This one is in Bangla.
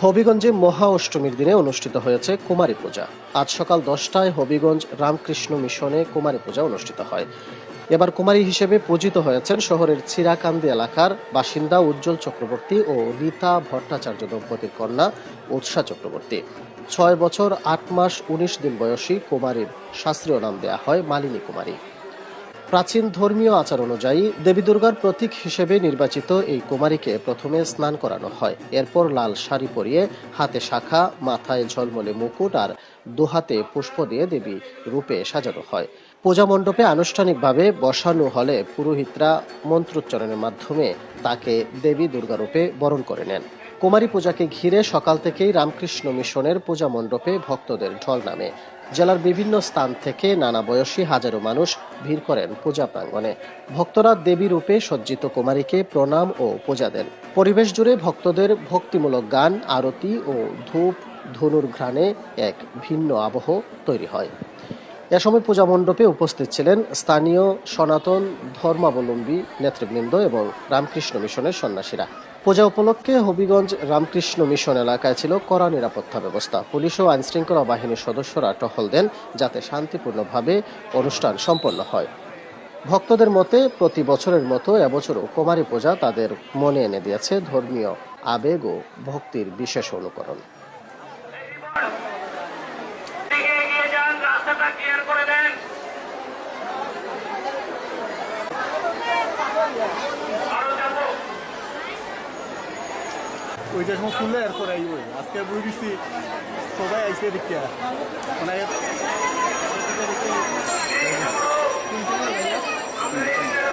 হবিগঞ্জে মহা অষ্টমীর দিনে অনুষ্ঠিত হয়েছে কুমারী পূজা। আজ সকাল 10টায় হবিগঞ্জ রামকৃষ্ণ মিশনে কুমারী পূজা অনুষ্ঠিত হয়। এবার কুমারী হিসেবে পূজিত হয়েছেন শহরের চিরাকান্দি এলাকার বাসিন্দা উজ্জ্বল চক্রবর্তী ও রীতা ভট্টাচার্য দম্পতির কন্যা উৎসা চক্রবর্তী। 6 বছর 8 মাস 19 দিন বয়সী কুমারীর শাস্ত্রীয় নাম দেয়া হয় মালিনী কুমারী। প্রাচীন ধর্মীয় আচার অনুযায়ী দেবী দুর্গার প্রতীক হিসেবে নির্বাচিত এই কুমারীকে প্রথমে স্নান করানো হয়। এরপর লাল শাড়ি পরিয়ে হাতে শাখা, মাথায় ঝলমলে মুকুট আর দুহাতে পুষ্প দিয়ে দেবী রূপে সাজানো হয়। পূজা মণ্ডপে আনুষ্ঠানিকভাবে বসানো হলে পুরোহিতরা মন্ত্রোচ্চারণের মাধ্যমে তাকে দেবী দুর্গা রূপে বরণ করে নেন। কুমারী পূজাকে ঘিরে সকাল থেকেই রামকৃষ্ণ মিশনের পূজা মণ্ডপে ভক্তদের ঢল নামে। জেলার বিভিন্ন স্থান থেকে নানা বয়সী হাজারো মানুষ ভিড় করেন পূজা প্রাঙ্গণে। ভক্তরা দেবী রূপে সজ্জিত কুমারীকে প্রণাম ও পূজা দেন। পরিবেশ জুড়ে ভক্তদের ভক্তিমূলক গান, আরতি ও ধূপ ধনুর ঘ্রাণে এক ভিন্ন আবহ তৈরি হয়। এ সময় পূজা মণ্ডপে উপস্থিত ছিলেন স্থানীয় সনাতন ধর্মাবলম্বী নেতৃবৃন্দ এবং রামকৃষ্ণ মিশনের সন্ন্যাসীরা। পূজা উপলক্ষে হবিগঞ্জ রামকৃষ্ণ মিশন এলাকায় ছিল কড়া নিরাপত্তা ব্যবস্থা। পুলিশ ও আইনশৃঙ্খলা বাহিনীর সদস্যরা টহল দেন যাতে শান্তিপূর্ণভাবে অনুষ্ঠান সম্পন্ন হয়। ভক্তদের মতে প্রতি বছরের মতো এবছরও কুমারী পূজা তাদের মনে এনে দিয়েছে ধর্মীয় আবেগ ও ভক্তির বিশেষ অনুকরণ। ওইটা সময় খুললে এরপর আইব। আজকে বই দিচ্ছি সবাই আইসে দেখিয়া মানে